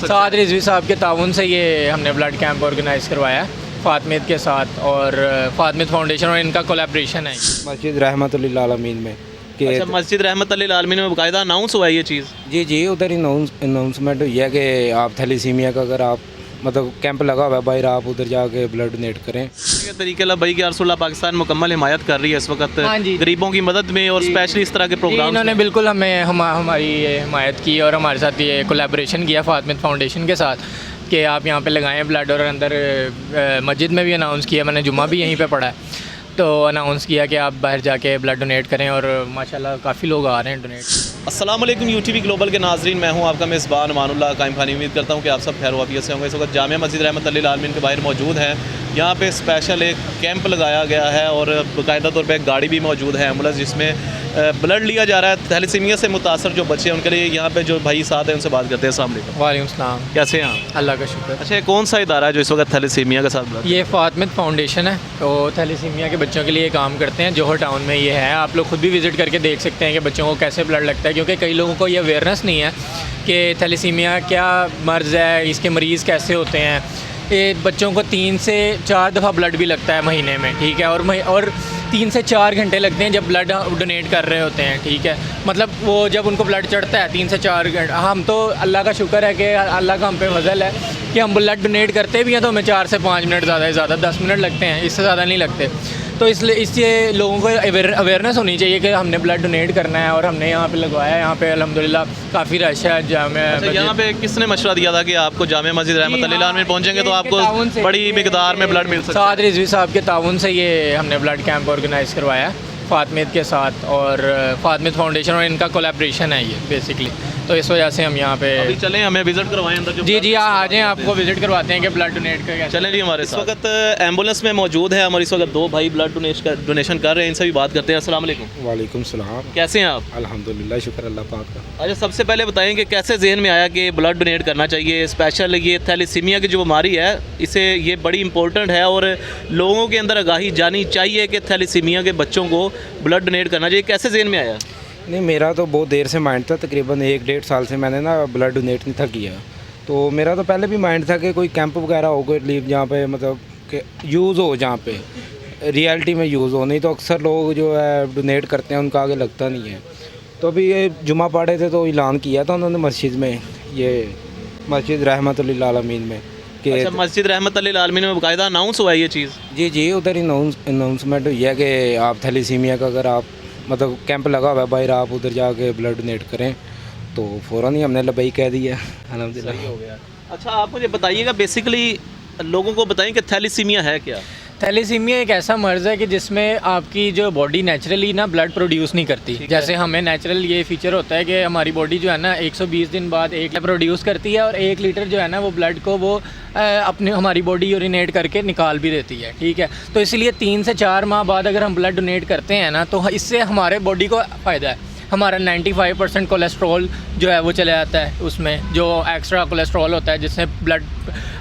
सकता साद रिजवी साहब के ताउन से ये हमने ब्लड कैंप ऑर्गेनाइज़ करवाया है फातमिद के साथ, और फातमिद फाउंडेशन और इनका कोलैबोरेशन है। मस्जिद रहमतुल्लिल आलमीन में कि अच्छा, मस्जिद रहमतुल्लिल आलमीन में बाकायदा अनाउंस हुआ है ये चीज़? जी जी, उधर ही अनाउंसमेंट हुई है कि आप थैलीसीमिया का अगर आप मतलब कैंप लगा हुआ है बाहर, आप उधर जाके ब्लड डोनेट करें। ये तरीके ला भाई कि रसूलुल्लाह पाकिस्तान मुकम्मल हिमायत कर रही है इस वक्त हाँ जी। गरीबों की मदद में और स्पेशली इस तरह के प्रोग्राम। इन्होंने बिल्कुल हमारी ये हिमायत की और हमारे साथ ये कोलैबोरेशन किया फातमिद फाउंडेशन के साथ कि आप यहाँ पे लगाएं ब्लड। और अंदर मस्जिद में भी अनाउंस किया, मैंने जुम्मा भी यहीं पे पढ़ा है, तो अनाउंस किया कि आप बाहर जाके ब्लड डोनेट करें, और माशाल्लाह काफ़ी लोग आ रहे हैं डोनेट। अस्सलाम वालेकुम यूटीवी ग्लोबल के नाजरीन, मैं हूं आपका मेज़बान अमानुल्लाह कायम खानी। उम्मीद करता हूं कि आप सब खैर वाफियत से होंगे। इस वक्त जामिया मस्जिद रहमतुल्लिल आलमीन के बाहर मौजूद हैं। यहाँ पे स्पेशल एक कैंप लगाया गया है और बाकायदा तौर पे एक गाड़ी भी मौजूद है एम्बुलेंस, जिसमें ब्लड लिया जा रहा है। थैलेसीमिया से मुतासर जो बच्चे हैं उनके लिए यहाँ पे जो भाई साथ हैं उनसे बात करते हैं। अस्सलाम वालेकुम। वालेकुम सलाम। कैसे हैं आप? अल्लाह का शुक्र। अच्छा, कौन सा इदारा है जो इस वक्त थैलेसीमिया के साथ ब्लड? ये फातमिद फाउंडेशन है, तो थैलेसीमिया के बच्चों के लिए काम करते हैं। जोहर टाउन में ये है, आप लोग खुद भी विज़िट करके देख सकते हैं कि बच्चों को कैसे ब्लड लगता है, क्योंकि कई लोगों को ये अवेयरनेस नहीं है कि थैलेसीमिया क्या मर्ज़ है, इसके मरीज़ कैसे होते हैं। ये बच्चों को 3 से 4 दफ़ा ब्लड भी लगता है महीने में, ठीक है, और 3 से 4 घंटे लगते हैं जब ब्लड डोनेट कर रहे होते हैं, ठीक है। मतलब वो जब उनको ब्लड चढ़ता है 3 से 4 घंटे, हम तो अल्लाह का शुक्र है कि अल्लाह का हम पे फजल है कि हम ब्लड डोनेट करते भी हैं तो हमें 4 से 5 मिनट ज़्यादा से ज़्यादा 10 मिनट लगते हैं, इससे ज़्यादा नहीं लगते। तो इसलिए लोगों को अवेयरनेस होनी चाहिए कि हमने ब्लड डोनेट करना है, और हमने यहाँ पे लगवाया है। यहाँ पे अल्हम्दुलिल्लाह काफ़ी रश है। अच्छा, यहाँ पे किसने मशवरा दिया था कि आपको जामिया मस्जिद रहमतुल्लिल आलमीन पहुँचेंगे तो आपको बड़ी मिकदार में ब्लड मिल सकता है? साद रिजवी साहब के ताउन से ये हमने ब्लड कैंप ऑर्गेनाइज़ करवाया है फातमिद के साथ, और फातमिद फाउंडेशन और इनका कोलैबोरेशन है ये बेसिकली। तो इस वजह से हम यहाँ पे अभी चलें, हमें विजिट करवाएं अंदर। जी जी, आ जाएँ, आपको विजिट करवाते हैं कि ब्लड डोनेट कर। चलें जी, हमारे इस वक्त एम्बुलेंस में मौजूद है और इस वक्त 2 भाई ब्लड डोनेशन कर रहे हैं, इनसे भी बात करते हैं। अस्सलाम वालेकुम। वालेकुम सलाम। कैसे हैं आप? अल्हम्दुलिल्लाह, शुक्र अल्लाह पाक का। अच्छा, सबसे पहले बताएं कि कैसे जहन में आया कि ब्लड डोनेट करना चाहिए। स्पेशल ये थैलेसीमिया की जो बीमारी है, इसे ये बड़ी इंपॉर्टेंट है और लोगों के अंदर आगाही जानी चाहिए कि थैलेसीमिया के बच्चों को ब्लड डोनेट करना चाहिए। कैसे जहन में आया? नहीं, मेरा तो बहुत देर से माइंड था, तकरीबन 1-1.5 साल से मैंने ना ब्लड डोनेट नहीं था किया। तो मेरा तो पहले भी माइंड था कि कोई कैंप वगैरह हो, कोई रिलीफ जहाँ पे मतलब कि यूज़ हो, जहाँ पे रियलिटी में यूज़ हो। नहीं तो अक्सर लोग जो है डोनेट करते हैं उनका आगे लगता नहीं है। तो अभी ये जुमा पढ़े थे तो ऐलान किया था उन्होंने मस्जिद में, ये मस्जिद रहमतुल्लिल आलमीन में कि अच्छा, मस्जिद रहमतुल्लिल आलमीन में बाकायदा अनाउंस हुआ है ये चीज़? जी जी, उधर ही अनाउंसमेंट हुई है कि आप थैलेसीमिया का अगर आप मतलब कैंप लगा हुआ है बाहर, आप उधर जाके ब्लड डोनेट करें। तो फ़ौरन ही हमने लबई कह दिया, अल्हम्दुलिल्लाह हो गया। अच्छा, आप मुझे बताइएगा, बेसिकली लोगों को बताएं कि थैलेसीमिया है क्या? थैलेसीमिया एक ऐसा मर्ज़ है कि जिसमें आपकी जो बॉडी नेचुरली ना ब्लड प्रोड्यूस नहीं करती। जैसे हमें नेचुरल ये फीचर होता है कि हमारी बॉडी जो है ना 120 दिन बाद 1 लीटर प्रोड्यूस करती है, और 1 लीटर जो है ना वो ब्लड को वो अपने हमारी बॉडी यूरिनेट करके निकाल भी देती है, ठीक है। तो इसलिए 3 से 4 माह बाद अगर हम ब्लड डोनेट करते हैं ना, तो इससे हमारे बॉडी को फ़ायदा है। हमारा 95% कोलेस्ट्रॉल जो है वो चला जाता है, उसमें जो एक्स्ट्रा कोलेस्ट्रॉल होता है जिससे ब्लड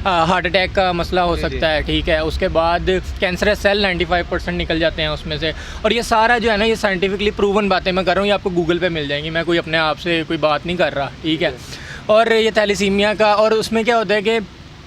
हार्ट अटैक का मसला हो सकता है, ठीक है। उसके बाद कैंसरस सेल 95% निकल जाते हैं उसमें से। और ये सारा जो है ना, ये साइंटिफिकली प्रूवन बातें मैं कर रहा हूँ, ये आपको गूगल पे मिल जाएंगी, मैं कोई अपने आप से कोई बात नहीं कर रहा, ठीक है। और ये थैलेसीमिया का, और उसमें क्या होता है कि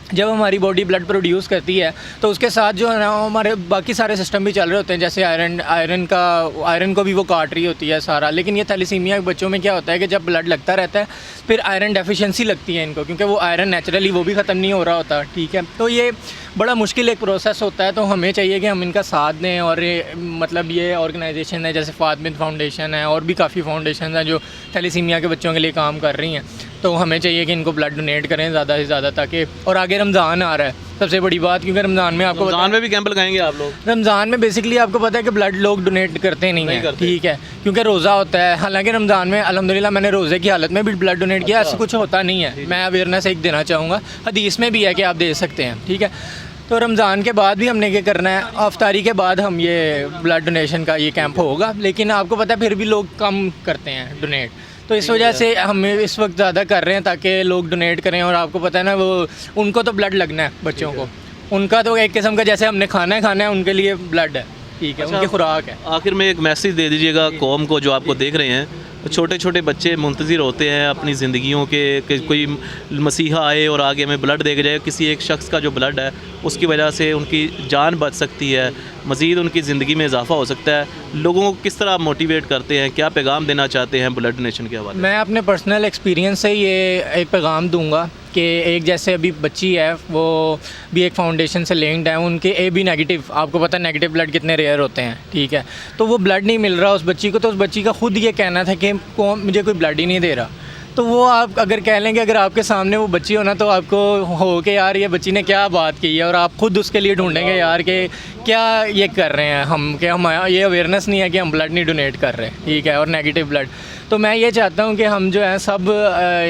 जब हमारी बॉडी ब्लड प्रोड्यूस करती है तो उसके साथ जो है ना हमारे बाकी सारे सिस्टम भी चल रहे होते हैं, जैसे आयरन को भी वो काट रही होती है सारा। लेकिन ये थैलेसीमिया के बच्चों में क्या होता है कि जब ब्लड लगता रहता है, फिर आयरन डेफिशिएंसी लगती है इनको, क्योंकि वो आयरन नेचुरली वो भी ख़त्म नहीं हो रहा होता, ठीक है। तो ये बड़ा मुश्किल एक प्रोसेस होता है, तो हमें चाहिए कि हम इनका साथ दें। और मतलब ये ऑर्गेनाइजेशन है जैसे फातमिद फाउंडेशन है, और भी काफ़ी फाउंडेशन हैं जो थैलेसीमिया के बच्चों के लिए काम कर रही हैं। तो हमें चाहिए कि इनको ब्लड डोनेट करें ज़्यादा से ज़्यादा, ताकि, और आगे रमज़ान आ रहा है सबसे बड़ी बात, क्योंकि रमज़ान में आपको रमज़ान में भी कैंप लगाएंगे आप लोग? रमज़ान में बेसिकली आपको पता है कि ब्लड लोग डोनेट करते नहीं हैं, ठीक है, क्योंकि रोज़ा होता है। हालांकि रमज़ान में अल्हम्दुलिल्लाह मैंने रोज़े की हालत में भी ब्लड डोनेट किया। ऐसा कुछ होता नहीं है, मैं अवेयरनेस एक देना चाहूँगा, हदीस में भी है कि आप दे सकते हैं, ठीक है। तो रमज़ान के बाद भी हमने क्या करना है, अफ्तारी के बाद हम ये ब्लड डोनेशन का ये कैंप होगा। लेकिन आपको पता है फिर भी लोग कम करते हैं डोनेट, तो इस वजह से हम इस वक्त ज़्यादा कर रहे हैं ताकि लोग डोनेट करें। और आपको पता है ना, वो उनको तो ब्लड लगना है, बच्चों को, उनका तो एक किस्म का जैसे हमने खाना है उनके लिए ब्लड है, ठीक है, उनकी खुराक है। आखिर में एक मैसेज दे दीजिएगा कौम को जो आपको देख रहे हैं, छोटे छोटे बच्चे मुंतज़िर होते हैं अपनी ज़िंदगियों के कि कोई मसीहा आए और आगे हमें ब्लड दे के जाए, किसी एक शख्स का जो ब्लड है उसकी वजह से उनकी जान बच सकती है, मज़ीद उनकी ज़िंदगी में इजाफ़ा हो सकता है। लोगों को किस तरह आप मोटिवेट करते हैं, क्या पैगाम देना चाहते हैं ब्लड डोनेशन के हवाले? मैं अपने पर्सनल एक्सपीरियंस से ये एक पैगाम दूंगा कि एक जैसे अभी बच्ची है, वो भी एक फाउंडेशन से लिंक्ड है, उनके AB नेगेटिव, आपको पता है नेगेटिव ब्लड कितने रेयर होते हैं, ठीक है, तो वो ब्लड नहीं मिल रहा उस बच्ची को, तो उस बच्ची का खुद ये कहना था कि कौन मुझे कोई ब्लड ही नहीं दे रहा। तो वो आप अगर कह लेंगे, अगर आपके सामने वो बच्ची हो ना, तो आपको हो कि यार ये बच्ची ने क्या बात की है, और आप खुद उसके लिए ढूंढेंगे यार कि क्या ये कर रहे हैं हम, कि हम ये अवेयरनेस नहीं है कि हम ब्लड नहीं डोनेट कर रहे, ठीक है, और नेगेटिव ब्लड। तो मैं ये चाहता हूँ कि हम जो है सब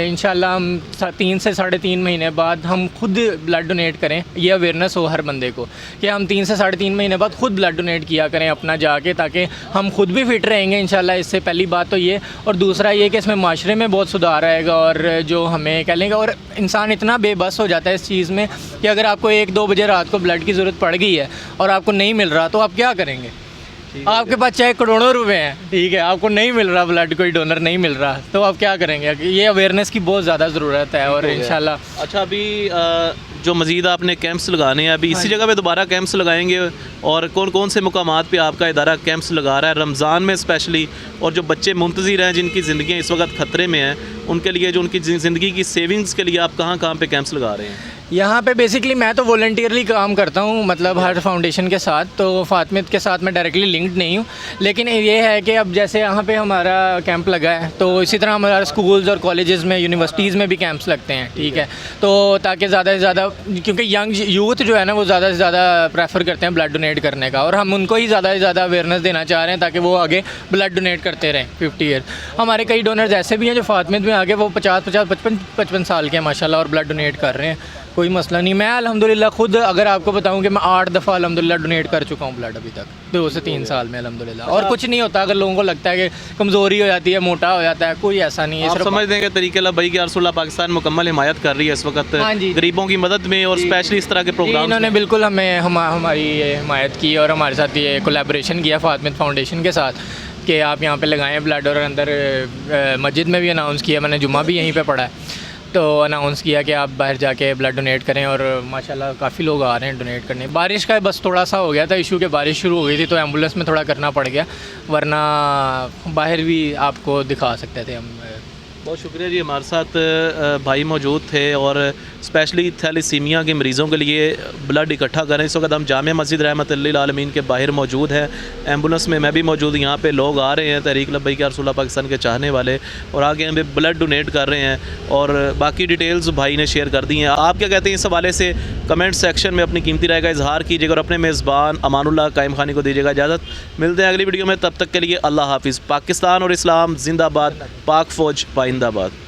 इंशाल्लाह हम 3 से 3.5 महीने बाद हम खुद ब्लड डोनेट करें, ये अवेयरनेस हो हर बंदे को कि हम 3 से 3.5 महीने बाद खुद ब्लड डोनेट किया करें अपना जाके, ताकि हम खुद भी फिट रहेंगे इंशाल्लाह। इससे पहली बात तो ये, और दूसरा ये कि इसमें माशरे में बहुत सुधार आएगा, और जो हमें कह लेंगे, और इंसान इतना बेबस हो जाता है इस चीज़ में कि अगर आपको 1-2 बजे रात को ब्लड की ज़रूरत पड़ गई है और आपको नहीं मिल रहा, तो आप क्या करेंगे? आपके पास चाहे करोड़ों रुपए हैं, ठीक है, आपको नहीं मिल रहा ब्लड, कोई डोनर नहीं मिल रहा, तो आप क्या करेंगे? ये अवेयरनेस की बहुत ज़्यादा ज़रूरत है, और इंशाल्लाह। अच्छा, अभी जो मज़ीद आपने कैंप्स लगाने हैं, अभी इसी जगह पे दोबारा कैंप्स लगाएंगे, और कौन कौन से मुकामात पे आपका इदारा कैंप्स लगा रहा है रमज़ान में स्पेशली, और जो बच्चे मुंतज़िर हैं जिनकी ज़िंदगी इस वक्त ख़तरे में हैं, उनके लिए, जो उनकी ज़िंदगी की सेविंग्स के लिए आप कहाँ कहाँ पे कैंप्स लगा रहे हैं? यहाँ पे बेसिकली मैं तो वॉलंटियरली काम करता हूँ, मतलब हर फाउंडेशन के साथ, तो फातिमित के साथ मैं डायरेक्टली लिंक्ड नहीं हूँ, लेकिन ये है कि अब जैसे यहाँ पे हमारा कैंप लगा है, तो इसी तरह हमारा स्कूल्स और कॉलेजेस में, यूनिवर्सिटीज़ में भी कैंप्स लगते हैं, ठीक है, तो ताकि ज़्यादा से ज़्यादा, क्योंकि यंग यूथ जो है ना, वो ज़्यादा से ज़्यादा प्रेफर करते हैं ब्लड डोनेट करने का, और हम उनको ही ज़्यादा से ज़्यादा अवेयरनेस देना चाह रहे हैं ताकि वो आगे ब्लड डोनेट करते रहें 50 ईयर। हमारे कई डोनर्स ऐसे भी हैं जो फातिमित में आगे वो 55 साल के हैं माशाल्लाह, और ब्लड डोनेट कर रहे हैं, कोई मसला नहीं। मैं अल्हम्दुलिल्लाह खुद अगर आपको बताऊं कि मैं 8 दफ़ा अल्हम्दुलिल्लाह डोनेट कर चुका हूं ब्लड अभी तक 2 से 3 साल में अल्हम्दुलिल्लाह। और कुछ नहीं होता, अगर लोगों को लगता है कि कमज़ोरी हो जाती है, मोटा हो जाता है, कोई ऐसा नहीं है। आप समझ दें कि तरीके भाई कि रसूलुल्लाह पाकिस्तान मुकम्मल हिमायत कर रही है इस वक्त गरीबों की मदद में, और स्पेशली इस तरह के प्रोग्राम इन्होंने बिल्कुल हमारी हिमायत की, और हमारे साथ ये कोलैबोरेशन किया फातिमित फाउंडेशन के साथ कि आप यहाँ पे लगाएं ब्लड, और अंदर मस्जिद में भी अनाउंस किया, मैंने जुम्मा भी यहीं पे पढ़ा है, तो अनाउंस किया कि आप बाहर जाके ब्लड डोनेट करें, और माशाल्लाह काफ़ी लोग आ रहे हैं डोनेट करने। बारिश का बस थोड़ा सा हो गया था इशू, कि बारिश शुरू हो गई थी तो एम्बुलेंस में थोड़ा करना पड़ गया, वरना बाहर भी आपको दिखा सकते थे हम। बहुत शुक्रिया जी, हमारे साथ भाई मौजूद थे, और स्पेशली थैलेसीमिया के मरीज़ों के लिए ब्लड इकट्ठा करें। इस वक्त हम जामिया मस्जिद रहमतुल लिल आलमीन के बाहर मौजूद हैं, एम्बुलेंस में मैं भी मौजूद, यहाँ पे लोग आ रहे हैं तहरीक लब्बैक या रसूलुल्लाह पाकिस्तान के चाहने वाले, और आगे हमें ब्लड डोनेट कर रहे हैं, और बाकी डिटेल्स भाई ने शेयर कर दी हैं। आप क्या कहते हैं इस हवाले से? कमेंट सेक्शन में अपनी कीमती राय का इजहार कीजिएगा, और अपने मेज़बान अमानुल्लाह कायम खानी को दीजिएगा इजाज़त। मिलते हैं अगली वीडियो में, तब तक के लिए अल्लाह हाफिज़। पाकिस्तान और इस्लाम जिंदाबाद, पाक फ़ौज पाइंदाबाद।